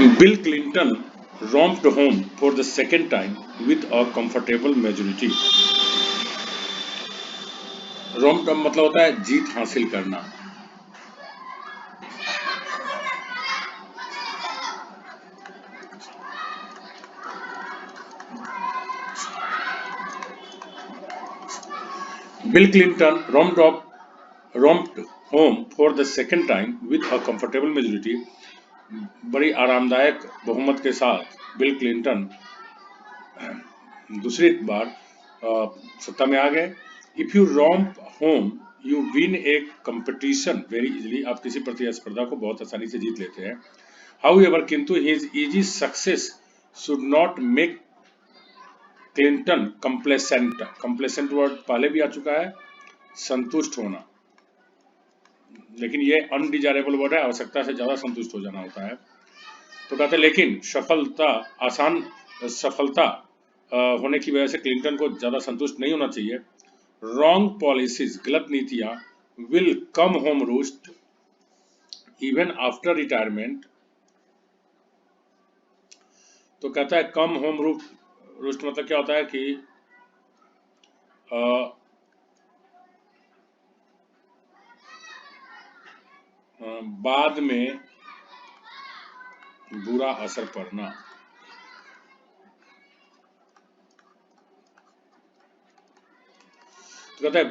Bill Clinton romped home for the second time with a comfortable majority. Roamed मतलब होता है जीत हासिल करना। Bill Clinton romped home for the second time with a comfortable majority. बड़ी आरामदायक बहुमत के साथ बिल क्लिंटन दूसरी बार सत्ता में आ गए। If you romp home you win a competition very easily, आप किसी प्रतिस्पर्धा को बहुत आसानी से जीत लेते हैं। हाउएवर, किंतु his easy success should not make Clinton complacent. Complacent word पहले भी आ चुका है, संतुष्ट होना, लेकिन ये अनडिजायरेबल वर्ड है, आवश्यकता से ज्यादा संतुष्ट हो जाना होता है। तो कहते हैं लेकिन सफलता होने की वजह से क्लिंटन को ज्यादा संतुष्ट नहीं होना चाहिए। रॉन्ग पॉलिसीज, गलत नीतियां, will come home roost even after retirement. तो कहता है कम होम रूस्ट मतलब क्या होता है कि बाद में बुरा असर पड़ना। तो कहता है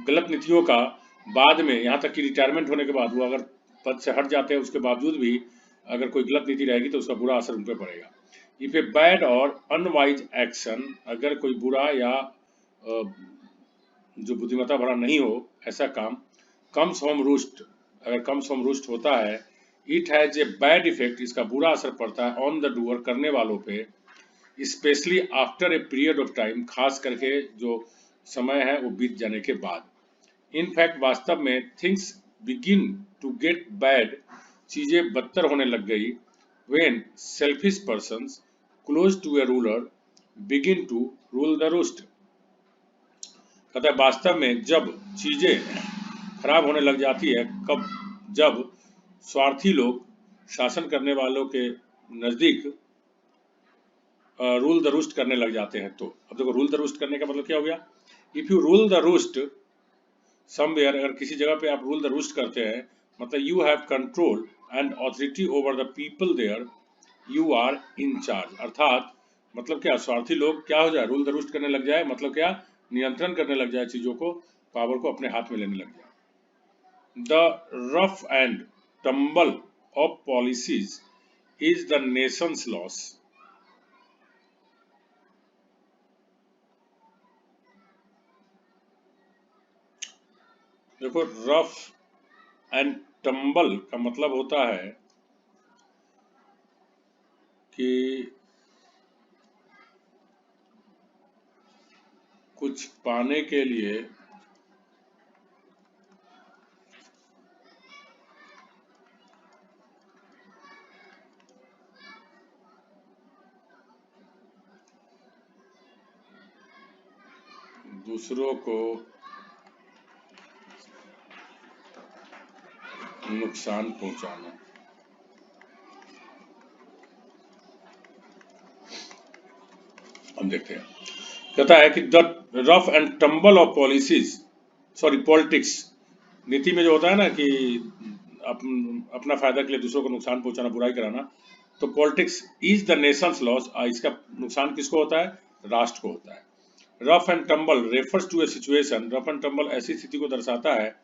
गलत नीतियों का बाद में, यहां तक कि रिटायरमेंट होने के बाद, वो अगर पद से हट जाते हैं उसके बावजूद भी अगर कोई गलत नीति रहेगी तो उसका बुरा असर उन पर पड़ेगा। इफ ए बैड और अनवाइज एक्शन, अगर कोई बुरा या जो बुद्धिमत्ता भरा नहीं हो ऐसा काम, कम्स होम रूस्ट, अगर कम्स होम रूस्ट होता है, it has a bad effect, इसका बुरा असर पड़ता है ऑन द डूअर, करने वालों पे, specially after a period of time, खास करके जो समय है वो बीत जाने के बाद। इनफैक्ट वास्तव में things begin to get bad, चीजें बदतर होने लग गई, when selfish persons close to a ruler begin to rule the roost. कहता है वास्तव में जब चीजें खराब होने लग जाती है, कब, जब स्वार्थी लोग शासन करने वालों के नजदीक रूल द रूस्ट करने लग जाते हैं। तो अब देखो रूल द रूस्ट करने का मतलब क्या हो गया। If you rule the roost somewhere, अगर किसी जगह पे आप रूल द रूस्ट करते हैं, मतलब you have control and authority over the people there, you are in charge. अर्थात मतलब क्या, स्वार्थी लोग क्या हो जाए, रूल द रूस्ट करने लग जाए, मतलब क्या, नियंत्रण करने लग जाए चीजों को, पावर को अपने हाथ में लेने लग जाए। The rough and tumble of policies is the nation's loss. देखो रफ एंड टम्बल का मतलब होता है कि कुछ पाने के लिए दूसरों को नुकसान पहुंचाना। हम देखते हैं, कहता है कि the rough and tumble of policies, sorry politics, नीति में जो होता है ना कि अपना फायदा के लिए दूसरों को नुकसान पहुंचाना, बुराई कराना, तो politics is the nation's loss, इसका नुकसान किसको होता है, राष्ट्र को होता है। Rough and tumble refers to a situation, rough and tumble ऐसी स्थिति को दर्शाता है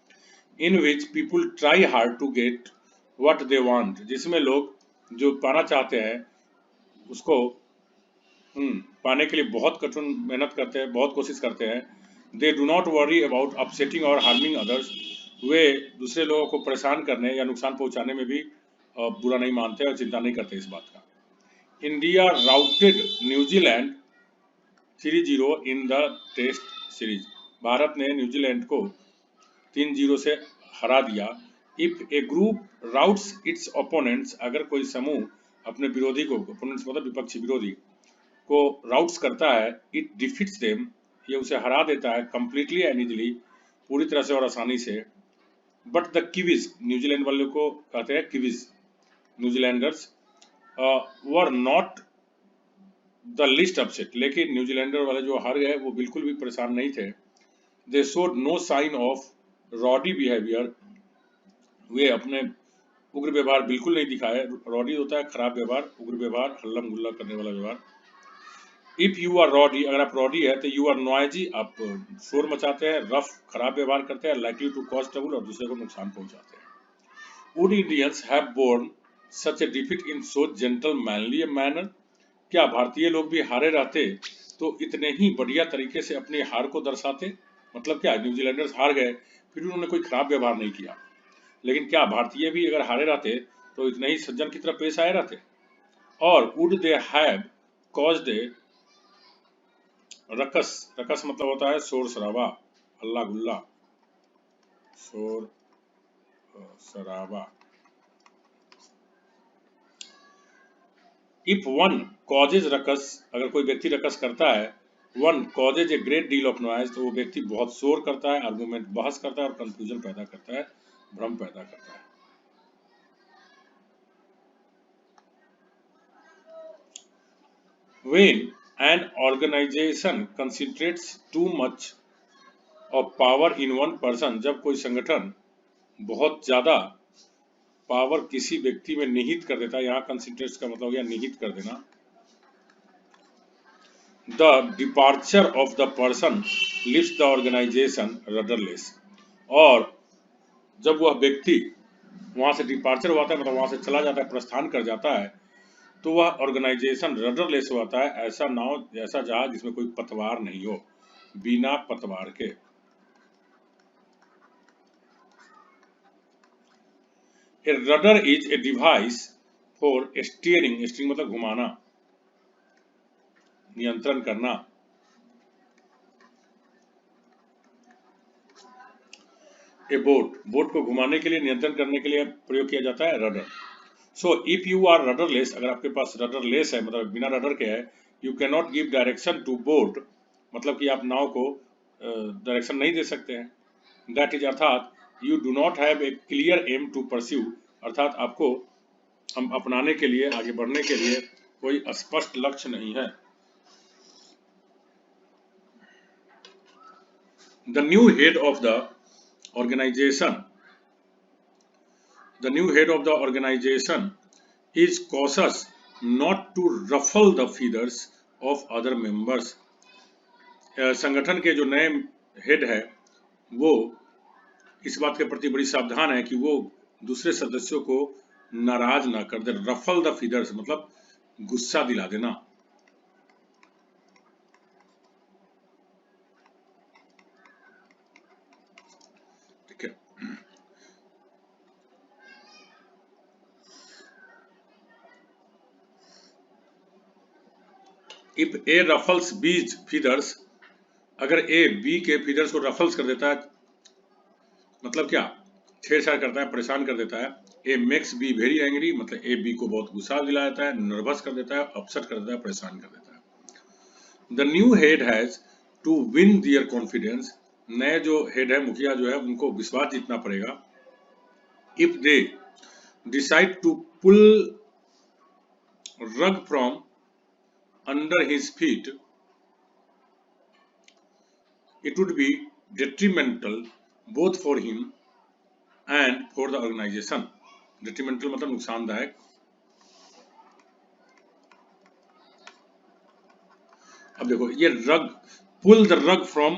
in which people try hard to get what they want, जिसमें लोग जो पाना चाहते हैं उसको पाने के लिए बहुत कठिन मेहनत करते हैं, बहुत कोशिश करते हैं। They do not worry about upsetting और हार्मिंग अदर्स, वे दूसरे लोगों को परेशान करने या नुकसान पहुंचाने में भी बुरा नहीं मानते और चिंता नहीं करते इस बात का। India routed New Zealand 3-0 in the test series, भारत ने न्यूजीलैंड को 3-0 से हरा दिया। If a group routs its opponents, अगर कोई समूह अपने विरोधी को, ओपोनेंट्स मतलब विपक्षी, विरोधी को राउट्स करता है, इट डिफीट्स देम, ये उसे हरा देता है, कंप्लीटली एंड इजीली, पूरी तरह से और आसानी से। बट द किवीज, न्यूजीलैंड वालों को कहते हैं Kiwis, New Zealanders, were not the list upset, लेकिन न्यूजीलैंडर वाले जो हार गए वो बिल्कुल भी परेशान नहीं थे। They showed no sign of rowdy behaviour, वे अपने उग्र व्यवहार बिल्कुल नहीं दिखाए। रॉडी होता है खराब व्यवहार, उग्र व्यवहार, हल्लम गुल्ला करने वाला व्यवहार। इफ यू आर रॉडी, अगर आप रॉडी है तो यू आर नॉइजी, आप शोर मचाते हैं, रफ खराब व्यवहार करते हैं, लाइकली टू कॉज ट्रबल, और दूसरे को नुकसान पहुंचाते हैं। Would Indians have borne such a defeat in so gentle manly manner, क्या भारतीय लोग भी हारे रहते तो इतने ही बढ़िया तरीके से अपनी हार को दर्शाते? मतलब क्या, न्यूजीलैंडर्स हार गए फिर उन्होंने कोई खराब व्यवहार नहीं किया, लेकिन क्या भारतीय भी अगर हारे रहते तो इतने ही सज्जन की तरह पेश आए रहते? और would they have caused A ruckus, ruckus मतलब होता है शोर शराबा, हल्ला गुल्ला, शोर शराबा। इफ वन कॉजेज रकस, अगर कोई व्यक्ति रकस करता है, one causes a great deal of noise, तो वो व्यक्ति बहुत शोर करता है, आर्गुमेंट बहस करता है और कंफ्यूजन पैदा करता है, भ्रम पैदा करता है। When an organization concentrates too much of power in one person, जब कोई संगठन बहुत ज्यादा पावर किसी व्यक्ति में निहित कर देता है, यहाँ कंसिंट्रेट्स का मतलब हो गया निहित कर देना। The departure of the person leaves the organisation rudderless, और जब वह व्यक्ति वहां से डिपार्चर होता है, मतलब वहां से चला जाता है, प्रस्थान कर जाता है, तो वह ऑर्गेनाइजेशन रडरलेस होता है, ऐसा नाव, ऐसा जहाज जिसमें कोई पतवार नहीं हो, बिना पतवार के। A rudder is a device for steering, steering मतलब घुमाना, नियंत्रण करना। ए बोट, बोट को घुमाने के लिए, नियंत्रण करने के लिए प्रयोग किया जाता है rudder. So if you are rudderless, अगर आपके पास रडरलेस है मतलब बिना रडर के है, you can not give direction to boat, मतलब कि आप नाव को डायरेक्शन नहीं दे सकते हैं। दैट इज अर्थात you do not have a clear aim to pursue, अर्थात आपको हम अपनाने के लिए, आगे बढ़ने के लिए कोई स्पष्ट लक्ष्य नहीं है। The new head of the organization, the new head of the organization is cautious not to ruffle the feathers of other members. संगठन के जो नए हेड है वो इस बात के प्रति बड़ी सावधान है कि वो दूसरे सदस्यों को नाराज ना कर दे। रफल द फीदर्स मतलब गुस्सा दिला देना। ठीक है, इफ ए रफल्स बीज फीदर्स, अगर ए बी के फीदर्स को रफल्स कर देता है, मतलब क्या, छेड़छाड़ करता है, परेशान कर देता है। A makes B very angry, मतलब ए बी को बहुत गुस्सा दिला देता है, नर्वस कर देता है, अपसेट कर देता है, परेशान कर देता है। The new head has to win their confidence, नए जो हेड है, मुखिया जो है, उनको विश्वास जीतना पड़ेगा। If they decide to pull rug from under his feet, it would be detrimental both for him and for the organization. detrimental मतलब नुकसानदायक। अब देखो ये rug, pull the rug from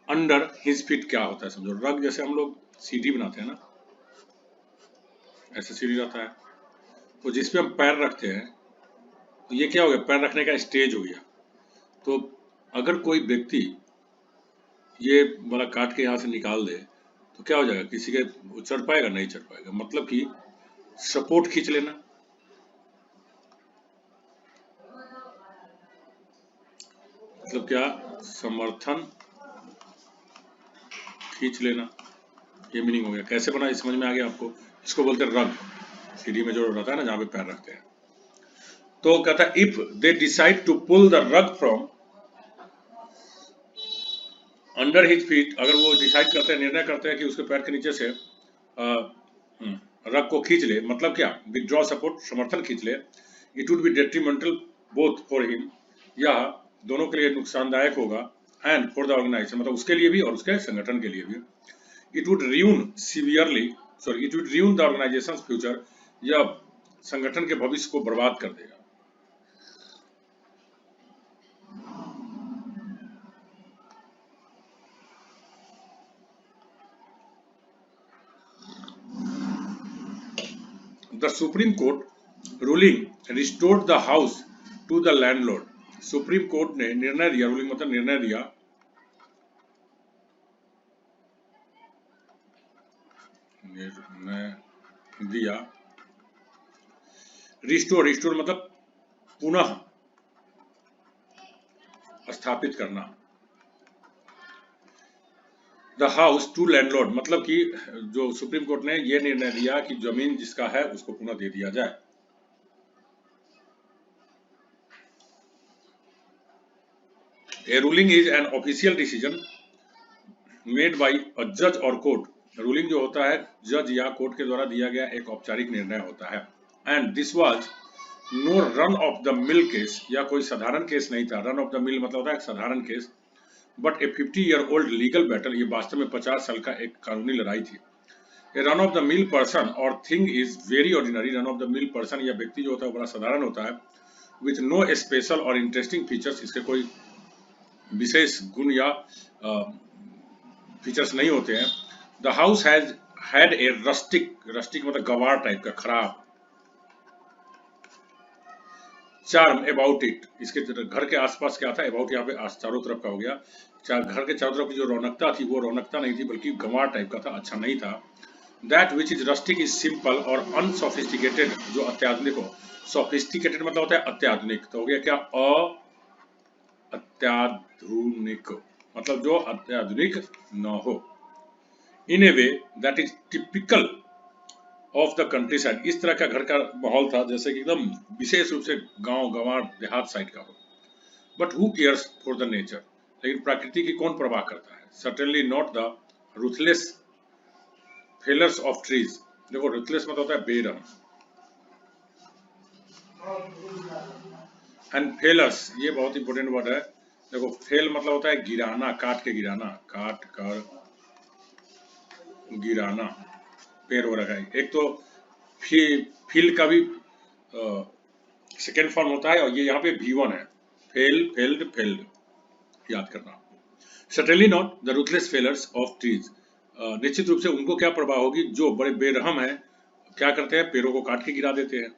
under his feet क्या होता है समझो। रग जैसे हम लोग सीढ़ी बनाते हैं ना, ऐसे सीढ़ी रहता है, तो जिसपे हम पैर रखते हैं, तो ये क्या हो गया, पैर रखने का स्टेज हो गया। तो अगर कोई व्यक्ति ये वाला काट के यहाँ से निकाल दे तो क्या हो जाएगा, किसी के चढ़ पाएगा, नहीं चढ़ पाएगा। मतलब कि सपोर्ट खींच लेना, मतलब क्या, समर्थन खींच लेना, ये मीनिंग हो गया। कैसे बना, समझ में आ गया आपको। इसको बोलते हैं रग, सीढ़ी में जो रहता है ना, जहां पे पैर रखते हैं। तो कहता है if they decide to pull the rug from under his feet, अगर वो डिसाइड करते हैं, निर्णय करते हैं कि उसके पैर के नीचे से रग को खींच ले, मतलब क्या, विथड्रॉ सपोर्ट, समर्थन खींच ले। It would be detrimental both for him, यह दोनों के लिए नुकसानदायक होगा, एंड फॉर द ऑर्गेनाइजेशन, मतलब उसके लिए भी और उसके संगठन के लिए भी। It would ruin severely it would ruin the organisation future, यह संगठन के भविष्य को बर्बाद कर देगा। The Supreme Court ruling restored the house to the landlord. Supreme court ने निर्णय दिया, रूलिंग मतलब निर्णय दिया, रिस्टोर मतलब पुनः स्थापित करना, द हाउस टू लैंडलॉर्ड मतलब कि जो सुप्रीम कोर्ट ने यह निर्णय दिया कि जमीन जिसका है उसको पुनः दे दिया जाए। A ruling is an official decision made by a judge or court. Ruling जो होता है जज या कोर्ट के द्वारा दिया गया एक औपचारिक निर्णय होता है। And this was no run of the mill case, या कोई साधारण केस नहीं था। रन ऑफ द मिल मतलब होता है एक साधारण case, but A 50-year-old legal battle, ये वास्तव में 50 साल का एक कानूनी लड़ाई थी। A run of the mill person or thing is very ordinary. Run of the mill person या व्यक्ति जो होता है बड़ा साधारण होता है, with no special or interesting features, इसके कोई विशेष गुण या फीचर्स नहीं होते हैं। The house has had a rustic मतलब गवार टाइप का, खराब चार्म अबाउट इट, इसके घर के आसपास क्या था, अबाउट यहाँ पे चारों तरफ का हो गया। घर के चारों तरफ की जो रौनकता थी वो रौनकता नहीं थी बल्कि गंवार टाइप का था, अच्छा नहीं था। That which is rustic is simple or unsophisticated, जो अत्याधुनिक हो। सोफिस्टिकेटेड मतलब होता है अत्याधुनिक, तो हो गया क्या, अत्याधुनिक मतलब जो अत्याधुनिक न हो। In a way that is typical of the countryside, इस तरह का घर का माहौल था जैसे कि एकदम विशेष रूप से गांव गंवार देहात साइड का हो। But who cares for the nature, लेकिन प्रकृति की कौन परवाह करता है। Certainly not the ruthless failures of trees. देखो रूथलेस मतलब होता है बेरहम, एंड फेलर्स ये बहुत इंपॉर्टेंट वर्ड है। देखो फेल मतलब होता है गिराना, काट के गिराना, काट कर गिराना, पेड़ हो रखा है। एक तो फील का भी सेकेंड फॉर्म होता है, और ये यहाँ पे V1 है, फेल फेल्ड फेल्ड, याद करना। Certainly not the ruthless failures of trees, निश्चित रूप से उनको क्या प्रभाव होगी जो बड़े बेरहम हैं, क्या करते हैं, पेड़ों को काट के गिरा देते हैं।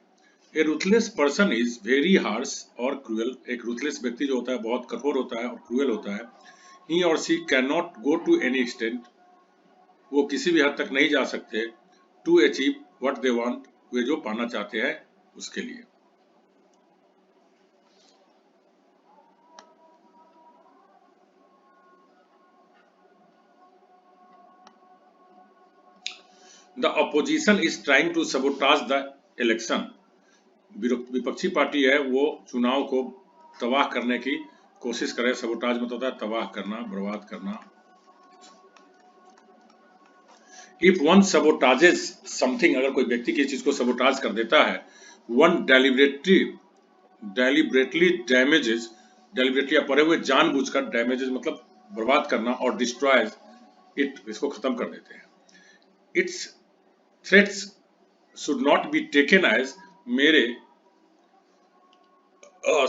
A ruthless person is very harsh or cruel, एक रूथलेस व्यक्ति जो होता है बहुत कठोर होता है और क्रूएल होता है। He or she can not go to any extent, वो किसी भी हद तक नहीं जा सकते, to achieve what they want, वे जो पाना चाहते हैं उसके लिए। The opposition is trying to sabotage the election, विपक्षी पार्टी है वो चुनाव को तबाह करने की कोशिश करे। सबोटाज मतलब होता है तबाह करना, बर्बाद करना। इफ वन सबोटाजेस समथिंग, अगर कोई व्यक्ति किसी चीज को सबोटाज कर देता है, वन डेलिबरेटली डैमेजेस, डेलिबरेटली परे हुए जानबूझकर, डैमेजेस मतलब बर्बाद करना, और डिस्ट्रॉयज इट, इसको खत्म कर देते हैं। Its threats should not be taken as mere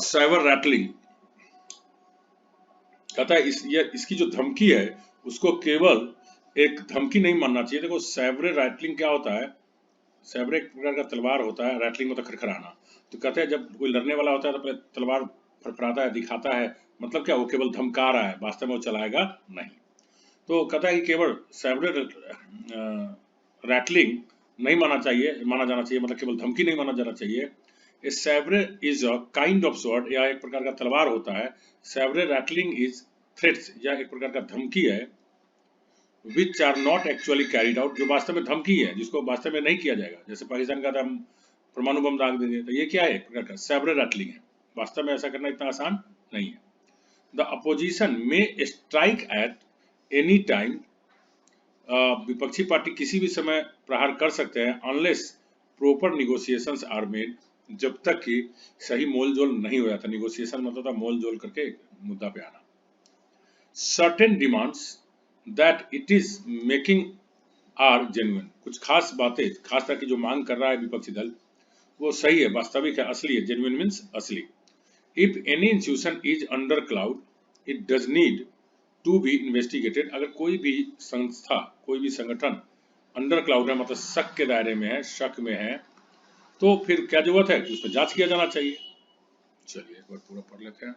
sabre rattling, कहता है इसकी जो धमकी है उसको केवल एक धमकी नहीं मानना चाहिए। देखो सैबरे रैटलिंग क्या होता है, सैबरे एक प्रकार का तलवार होता है, रैटलिंग मतलब खड़खड़ाना। तो कहते हैं जब कोई लड़ने वाला होता है तो तलवार फड़फड़ाता है, दिखाता है, मतलब क्या, वो केवल धमका रहा है, वास्तव में वो चलाएगा नहीं। तो कहता है कि केवल सैबरे रैटलिंग नहीं माना जाना चाहिए, मतलब केवल धमकी नहीं माना जाना चाहिए। A sabre is a kind of sword, या एक प्रकार का तलवार होता है। सैबरे रैटलिंग इज थ्रेट्स, या एक प्रकार का धमकी है, which are not actually carried out, जो वास्तव में धमकी है, जिसको वास्तव में नहीं किया जाएगा। जैसे पाकिस्तान का हम परमाणु बम दाग देंगे, तो ये क्या है, एक प्रकार का सैबरे रैटलिंग है, वास्तव में ऐसा करना इतना आसान नहीं है। The opposition may strike at any time, विपक्षी पार्टी किसी भी समय प्रहार कर सकते हैं, unless proper negotiations are made, जब तक कि सही मोल जोल नहीं हो जाता। निगोशिएशन मतलब था मोल जोल करके एक मुद्दा पे आना। Certain demands that it is making are genuine, कुछ खास बातें, खास तरह की जो मांग कर रहा है विपक्षी दल वो सही है, वास्तविक है, असली है। जेन्युइन मीन्स असली। If any institution is under cloud it does need to be investigated, अगर कोई भी संस्था, कोई भी संगठन अंडर क्लाउड है मतलब शक के दायरे में है, शक में है, तो फिर क्या जरूरत है कि उस पर जांच किया जाना चाहिए। चलिए एक बार पूरा पढ़ लेते हैं।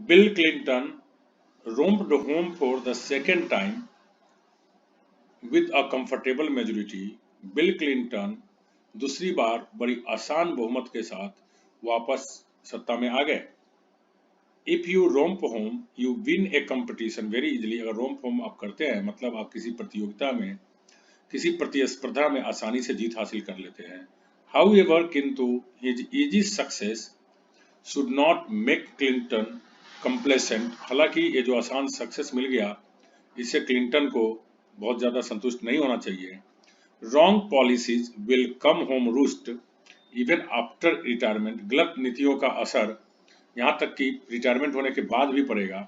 Bill Clinton roamed home for the second time with a comfortable majority। Bill Clinton दूसरी बार बड़ी आसान बहुमत के साथ वापस सत्ता में आ गए। If you romp home you win a competition very easily, अगर रोम होम आप करते हैं मतलब आप किसी प्रतियोगिता में, किसी प्रतिस्पर्धा में आसानी से जीत हासिल कर लेते हैं। हाउ एवर, किंतु his easy success should not make Clinton complacent, हालांकि ये जो आसान सक्सेस मिल गया इससे क्लिंटन को बहुत ज्यादा संतुष्ट नहीं होना चाहिए। Wrong policies will come home roost even after retirement, गलत नीतियों का असर यहाँ तक कि रिटायरमेंट होने के बाद भी पड़ेगा।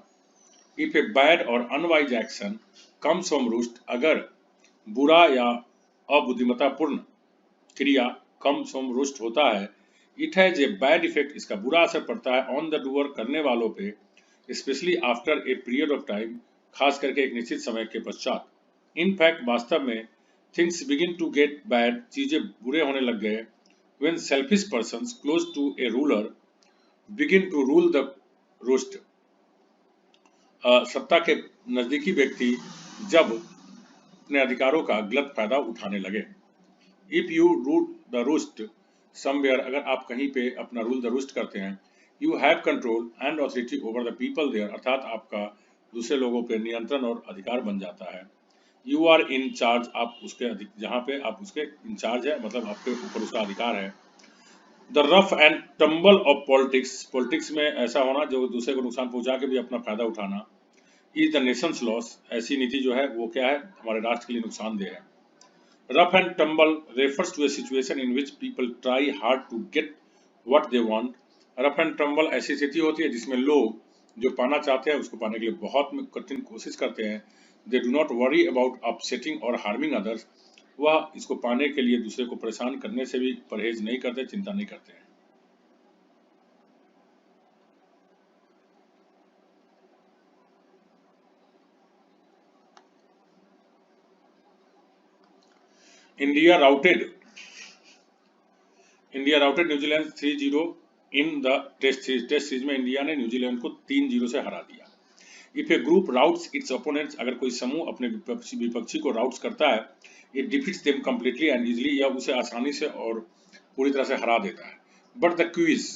इफ ए बैड और unwise action comes home roost, अगर बुरा या अबुद्धिमत्तापूर्ण क्रिया कम्स होम रूस्ट होता है, it has a bad effect, इसका बुरा असर पड़ता है ऑन द डूअर, करने वालों पे, specially after a period of time, खास करके एक निश्चित समय के पश्चात। इन फैक्ट, वास्तव में things begin to get bad, चीजें बुरे होने लग गए, when selfish persons close to a ruler begin to rule the roost, सत्ता के नजदीकी व्यक्ति जब अपने अधिकारों का गलत फायदा उठाने लगे। If you rule the roost somewhere, अगर आप कहीं पे अपना रूल द रूस्ट करते हैं, you have control and authority over the people there, अर्थात आपका दूसरे लोगों पे नियंत्रण और अधिकार बन जाता है। यू आर इन चार्ज, आप उसके जहाँ पे आप उसके इंचार्ज है मतलब आपके ऊपर उसका अधिकार है। The rough and tumble of politics, politics में ऐसा होना जो दूसरे को नुकसान पहुंचा के भी अपना फायदा उठाना, इज द नेशंस लॉस, ऐसी नीति जो है वो क्या है, हमारे राष्ट्र के लिए नुकसानदेह है। Rough and tumble refers to a situation in which people try hard to get what they want। Rough and tumble ऐसी स्थिति होती है जिसमें लोग जो पाना चाहते हैं उसको पाने के लिए बहुत कठिन कोशिश करते हैं। They do not worry about upsetting or harming others। वह इसको पाने के लिए दूसरे को परेशान करने से भी परहेज नहीं करते, चिंता नहीं करते हैं। India routed New Zealand 3-0 in the test series. Test series में इंडिया ने न्यूजीलैंड को 3-0 से हरा दिया। If a group routs its opponents, अगर कोई समूह अपने विपक्षी को राउट्स करता है, it defeats them completely and easily, या उसे आसानी से और पूरी तरह से हरा देता है। But the quiz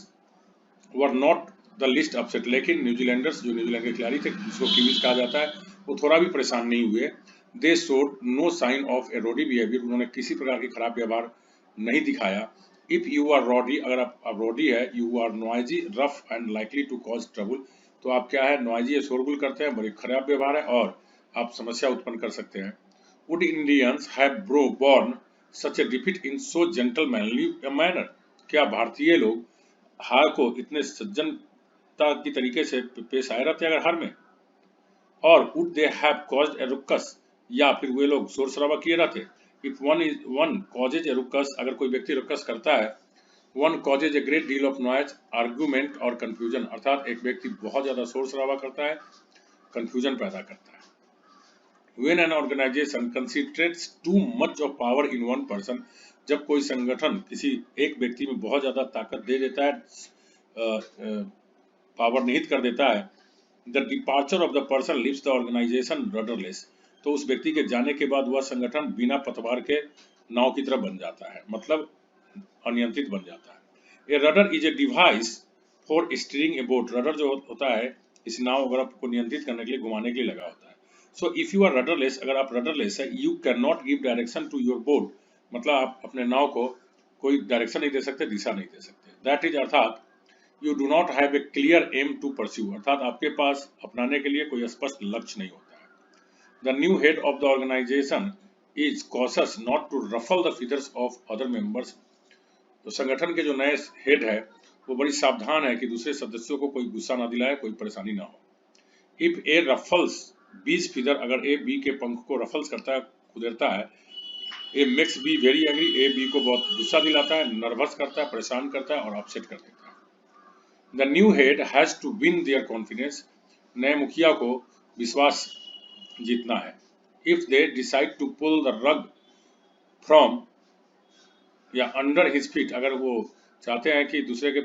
were not the list upset, लेकिन न्यूजीलैंडर्स, जो न्यूजीलैंड के खिलाड़ी थे जिसको क्वीज कहा जाता है, वो थोड़ा भी परेशान नहीं हुए। They showed no sign of a rowdy behaviour, उन्होंने किसी प्रकार की खराब व्यवहार नहीं दिखाया। इफ यू आर रॉडी, अगर आप रॉडी है, you are noisy, rough and likely to cause trouble, तो आप क्या है, नॉइजी, शोरगुल करते हैं, बड़े खराब व्यवहार है और आप समस्या उत्पन्न कर सकते हैं। Would Indians have borne such a defeat in so gentlemanly manner, क्या भारतीय लोग हार को इतने सज्जनता की तरीके से पेश आए रहते अगर हार में? और वुड दे हैव कॉज्ड ए रुक्कस, या फिर वे लोग शोर शराबा किए रहते? इफ वन कॉजेज ए रुक्कस, अगर कोई व्यक्ति रुक्कस करता है, one causes a great deal of noise, argument और कंफ्यूजन, अर्थात एक व्यक्ति बहुत ज्यादा शोर शराबा करता है, कंफ्यूजन पैदा करता है। When an organization concentrates too much of power in one person, जब कोई संगठन किसी एक व्यक्ति में बहुत ज्यादा ताकत दे देता है, पावर निहित कर देता है, the departure of the person leaves the organisation rudderless, तो उस व्यक्ति के जाने के बाद वह संगठन बिना पतवार के नाव की तरह बन जाता है, मतलब अनियंत्रित बन जाता है। A rudder is a device for steering a boat, rudder जो होता है इस नाव वगैरह को नियंत्रित करने के लिए, घुमाने के लिए लगा होता है। So if you are rudderless, अगर आप रडरलेस है, you can not give direction to your boat, मतलब आप अपने नाव को कोई डायरेक्शन नहीं दे सकते, दिशा नहीं दे सकते। दैट इज अर्थात you do not have a clear aim to pursue, अर्थात आपके पास अपनाने के लिए कोई स्पष्ट लक्ष्य नहीं होता है। The new head of the organisation is cautious not to ruffle the feathers of other members. तो संगठन के जो नए हेड है वो बड़ी सावधान है कि दूसरे सदस्यों को कोई गुस्सा ना दिलाए, कोई परेशानी ना हो। इफ ए रफल्स बीज फीदर, अगर ए बी के पंख को रफल्स करता है, कुदेरता है, A makes B very angry, A B को बहुत गुस्सा दिलाता है, नर्वस करता है, परेशान करता है और अपसेट कर देता है। The new head has to win their confidence, नए मुखिया को विश्वास जीतना है। If they decide to pull the rug from या अंडर हिज फीट, अगर वो चाहते हैं कि दूसरे के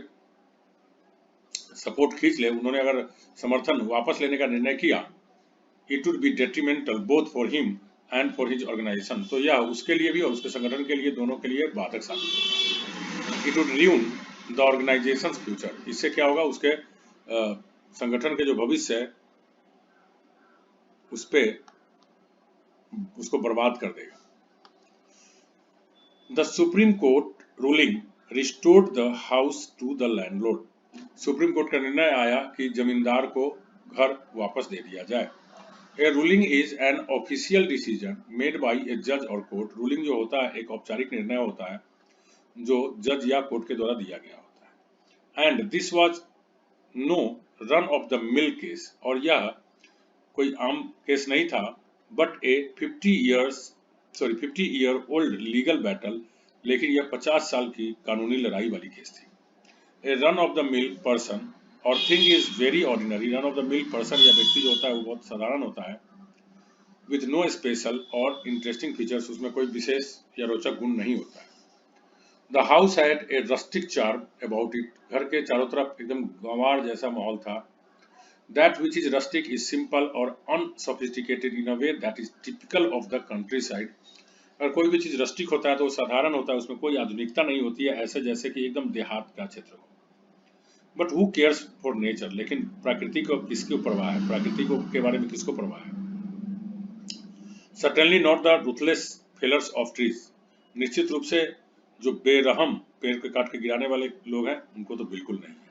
सपोर्ट खींच ले, उन्होंने अगर समर्थन वापस लेने का निर्णय किया, it would be detrimental both for him and for his organisation, तो यह उसके लिए भी और उसके संगठन के लिए, दोनों के लिए बाधक साबित होगा। It would ruin the organisation future, इससे क्या होगा, उसके संगठन के जो भविष्य है उस पे उसको बर्बाद कर देगा। The supreme court ruling restored the house to the landlord, supreme court का निर्णय आया कि जमींदार को घर वापस दे दिया जाए। A ruling is an official decision made by a जज और कोर्ट, रूलिंग जो होता है एक औपचारिक निर्णय होता है जो जज या कोर्ट के द्वारा दिया गया होता है। And this was no run of the mill case, और यह कोई आम केस नहीं था, but a 50 year old legal battle, लेकिन यह 50 साल की कानूनी लड़ाई वाली केस थी। A run of the mill person or thing is very ordinary, run of the mill person या व्यक्ति जो होता है वो बहुत साधारण होता है, with no special or interesting features, उसमें कोई विशेष या रोचक गुण नहीं होता है। The house had a rustic charm about it, घर के चारों तरफ एकदम गंवार जैसा माहौल था। That which is rustic is simple or unsophisticated in a way that is typical of the countryside, अगर कोई भी चीज रस्टिक होता है तो वो साधारण होता है, उसमें कोई आधुनिकता नहीं होती है, ऐसे जैसे कि एकदम देहात का क्षेत्र हो। But who cares for nature, लेकिन प्रकृति को किसको परवाह है, प्रकृति को के बारे में किसको परवाह है। Certainly not the ruthless failures of trees, निश्चित रूप से जो बेरहम पेड़ के काट के गिराने वाले लोग हैं उनको तो बिल्कुल नहीं है।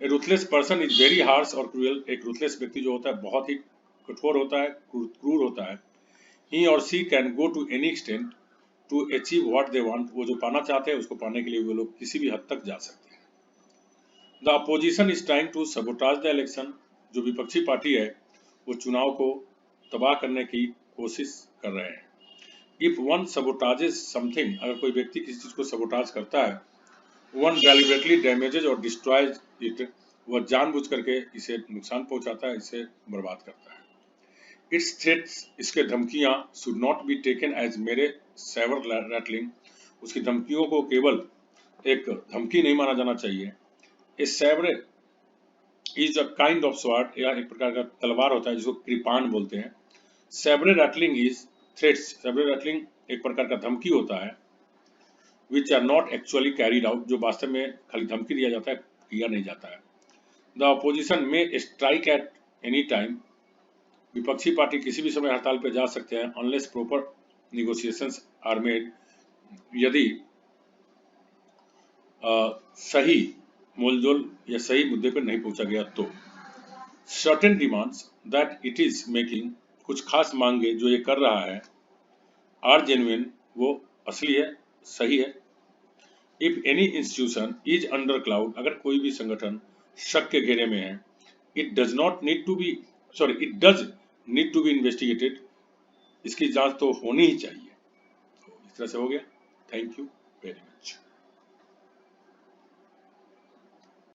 A ruthless person is very harsh or cruel, एक रूथलेस व्यक्ति जो होता है बहुत ही कठोर होता है, क्रूर होता है। He or she can go to any extent to achieve what they want, वो जो पाना चाहते हैं उसको पाने के लिए वो लोग किसी भी हद तक जा सकते हैं। The opposition is trying to sabotage the election, जो विपक्षी पार्टी है वो चुनाव को तबाह करने की कोशिश कर रहे हैं। इफ वन सबोटाजेस समथिंग, अगर कोई व्यक्ति किसी चीज को सबोटाज करता है, वन डेलिबरेटली डैमेजेज और डिस्ट्रॉयज इट, वह जानबूझ करके इसे नुकसान पहुंचाता है, इसे बर्बाद करता है। इट्स थ्रेट्स, इसके धमकियां, should not be taken as mere sabre rattling, उसकी धमकियों को केवल एक धमकी नहीं माना जाना चाहिए। A sabre is a kind of sword, यह एक प्रकार का तलवार होता है जिसको कृपान बोलते हैं। Sabre rattling is threats, sabre rattling एक प्रकार का धमकी होता है, which are not actually carried out, जो वास्तव में खाली धमकी दिया जाता है, किया नहीं जाता है। The opposition may strike at any time, विपक्षी पार्टी किसी भी समय हड़ताल पर जा सकते हैं, unless proper negotiations are made, यदि सही मोलजोल या सही मुद्दे पर नहीं पहुंचा गया तो। Certain demands that it is making, कुछ खास मांगे जो ये कर रहा है, आर जेन्युइन, वो असली है, सही है। If any institution is under cloud, अगर कोई भी संगठन शक के घेरे में है, it does need to be investigated, इसकी जांच तो होनी ही चाहिए। तो इस तरह से हो गया। Thank you very much.